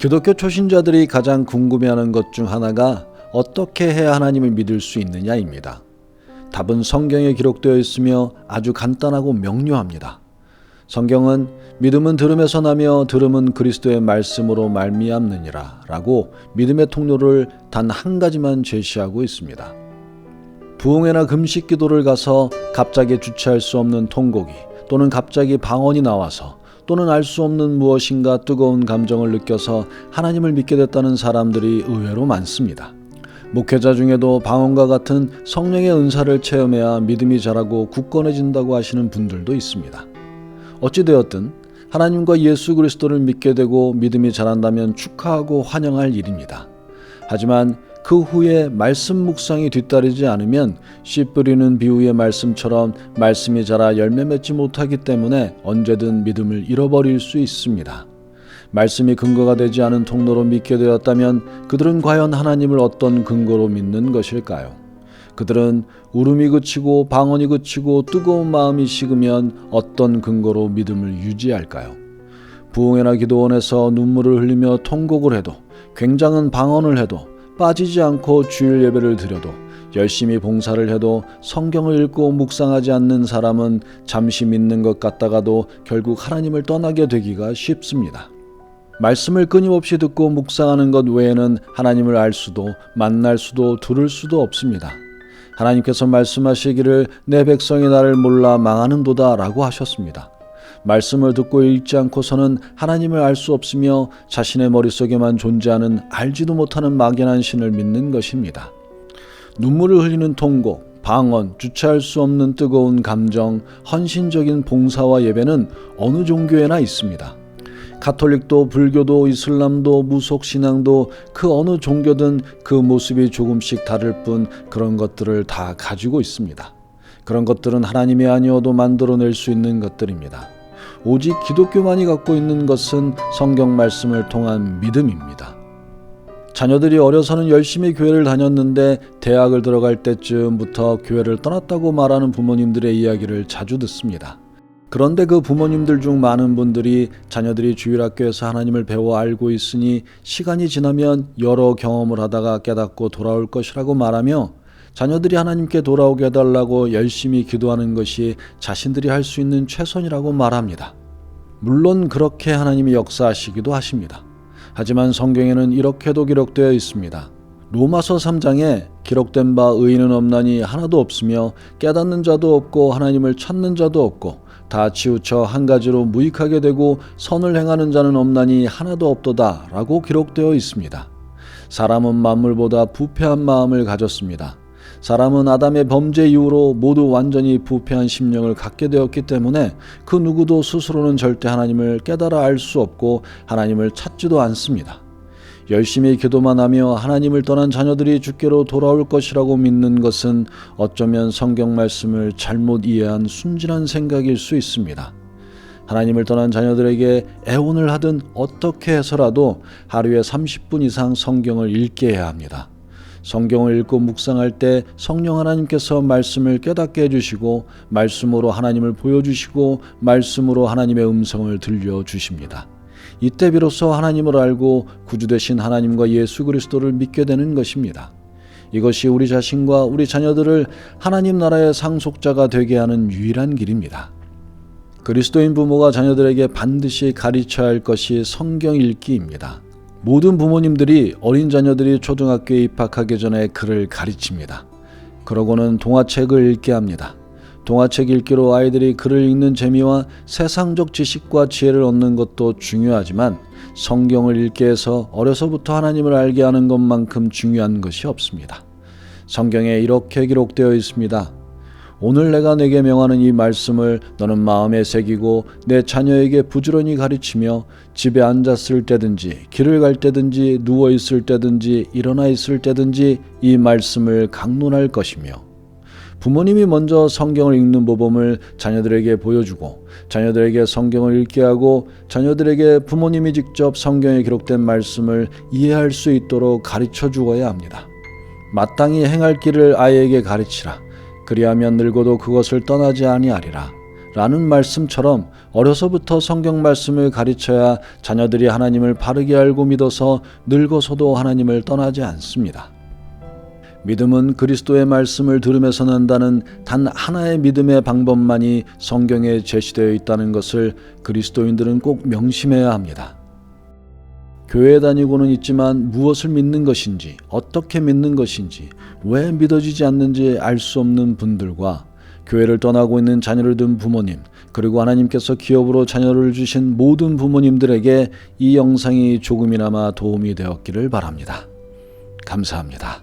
기독교 초신자들이 가장 궁금해하는 것 중 하나가 어떻게 해야 하나님을 믿을 수 있느냐입니다. 답은 성경에 기록되어 있으며 아주 간단하고 명료합니다. 성경은 믿음은 들음에서 나며 들음은 그리스도의 말씀으로 말미암느니라 라고 믿음의 통로를 단 한 가지만 제시하고 있습니다. 부흥회나 금식 기도를 가서 갑자기 주체할 수 없는 통곡이 또는 갑자기 방언이 나와서 또는 알 수 없는 무엇인가 뜨거운 감정을 느껴서 하나님을 믿게 됐다는 사람들이 의외로 많습니다. 목회자 중에도 방언과 같은 성령의 은사를 체험해야 믿음이 자라고 굳건해진다고 하시는 분들도 있습니다. 어찌되었든 하나님과 예수 그리스도를 믿게 되고 믿음이 자란다면 축하하고 환영할 일입니다. 하지만 그 후에 말씀 묵상이 뒤따르지 않으면 씨 뿌리는 비유의 말씀처럼 말씀이 자라 열매 맺지 못하기 때문에 언제든 믿음을 잃어버릴 수 있습니다. 말씀이 근거가 되지 않은 통로로 믿게 되었다면 그들은 과연 하나님을 어떤 근거로 믿는 것일까요? 그들은 울음이 그치고 방언이 그치고 뜨거운 마음이 식으면 어떤 근거로 믿음을 유지할까요? 부흥회나 기도원에서 눈물을 흘리며 통곡을 해도 굉장한 방언을 해도 빠지지 않고 주일 예배를 드려도 열심히 봉사를 해도 성경을 읽고 묵상하지 않는 사람은 잠시 믿는 것 같다가도 결국 하나님을 떠나게 되기가 쉽습니다. 말씀을 끊임없이 듣고 묵상하는 것 외에는 하나님을 알 수도 만날 수도 들을 수도 없습니다. 하나님께서 말씀하시기를 내 백성이 나를 몰라 망하는도다 라고 하셨습니다. 말씀을 듣고 읽지 않고서는 하나님을 알 수 없으며 자신의 머릿속에만 존재하는 알지도 못하는 막연한 신을 믿는 것입니다. 눈물을 흘리는 통곡, 방언, 주체할 수 없는 뜨거운 감정, 헌신적인 봉사와 예배는 어느 종교에나 있습니다. 가톨릭도 불교도 이슬람도 무속신앙도 그 어느 종교든 그 모습이 조금씩 다를 뿐 그런 것들을 다 가지고 있습니다. 그런 것들은 하나님이 아니어도 만들어낼 수 있는 것들입니다. 오직 기독교만이 갖고 있는 것은 성경 말씀을 통한 믿음입니다. 자녀들이 어려서는 열심히 교회를 다녔는데 대학을 들어갈 때쯤부터 교회를 떠났다고 말하는 부모님들의 이야기를 자주 듣습니다. 그런데 그 부모님들 중 많은 분들이 자녀들이 주일학교에서 하나님을 배워 알고 있으니 시간이 지나면 여러 경험을 하다가 깨닫고 돌아올 것이라고 말하며 자녀들이 하나님께 돌아오게 해달라고 열심히 기도하는 것이 자신들이 할 수 있는 최선이라고 말합니다. 물론 그렇게 하나님이 역사하시기도 하십니다. 하지만 성경에는 이렇게도 기록되어 있습니다. 로마서 3장에 기록된 바 의인은 없나니 하나도 없으며 깨닫는 자도 없고 하나님을 찾는 자도 없고 다 치우쳐 한 가지로 무익하게 되고 선을 행하는 자는 없나니 하나도 없도다 라고 기록되어 있습니다. 사람은 만물보다 부패한 마음을 가졌습니다. 사람은 아담의 범죄 이후로 모두 완전히 부패한 심령을 갖게 되었기 때문에 그 누구도 스스로는 절대 하나님을 깨달아 알 수 없고 하나님을 찾지도 않습니다. 열심히 기도만 하며 하나님을 떠난 자녀들이 주께로 돌아올 것이라고 믿는 것은 어쩌면 성경 말씀을 잘못 이해한 순진한 생각일 수 있습니다. 하나님을 떠난 자녀들에게 애원을 하든 어떻게 해서라도 하루에 30분 이상 성경을 읽게 해야 합니다. 성경을 읽고 묵상할 때 성령 하나님께서 말씀을 깨닫게 해주시고 말씀으로 하나님을 보여주시고 말씀으로 하나님의 음성을 들려주십니다. 이때 비로소 하나님을 알고 구주 되신 하나님과 예수 그리스도를 믿게 되는 것입니다. 이것이 우리 자신과 우리 자녀들을 하나님 나라의 상속자가 되게 하는 유일한 길입니다. 그리스도인 부모가 자녀들에게 반드시 가르쳐야 할 것이 성경 읽기입니다. 모든 부모님들이 어린 자녀들이 초등학교에 입학하기 전에 글을 가르칩니다. 그러고는 동화책을 읽게 합니다. 동화책 읽기로 아이들이 글을 읽는 재미와 세상적 지식과 지혜를 얻는 것도 중요하지만 성경을 읽게 해서 어려서부터 하나님을 알게 하는 것만큼 중요한 것이 없습니다. 성경에 이렇게 기록되어 있습니다. 오늘 내가 내게 명하는 이 말씀을 너는 마음에 새기고 내 자녀에게 부지런히 가르치며 집에 앉았을 때든지 길을 갈 때든지 누워 있을 때든지 일어나 있을 때든지 이 말씀을 강론할 것이며 부모님이 먼저 성경을 읽는 모범을 자녀들에게 보여주고 자녀들에게 성경을 읽게 하고 자녀들에게 부모님이 직접 성경에 기록된 말씀을 이해할 수 있도록 가르쳐 주어야 합니다. 마땅히 행할 길을 아이에게 가르치라. 그리하면 늙어도 그것을 떠나지 아니하리라 라는 말씀처럼 어려서부터 성경 말씀을 가르쳐야 자녀들이 하나님을 바르게 알고 믿어서 늙어서도 하나님을 떠나지 않습니다. 믿음은 그리스도의 말씀을 들으면서 난다는 단 하나의 믿음의 방법만이 성경에 제시되어 있다는 것을 그리스도인들은 꼭 명심해야 합니다. 교회에 다니고는 있지만 무엇을 믿는 것인지, 어떻게 믿는 것인지, 왜 믿어지지 않는지 알 수 없는 분들과 교회를 떠나고 있는 자녀를 둔 부모님, 그리고 하나님께서 기업으로 자녀를 주신 모든 부모님들에게 이 영상이 조금이나마 도움이 되었기를 바랍니다. 감사합니다.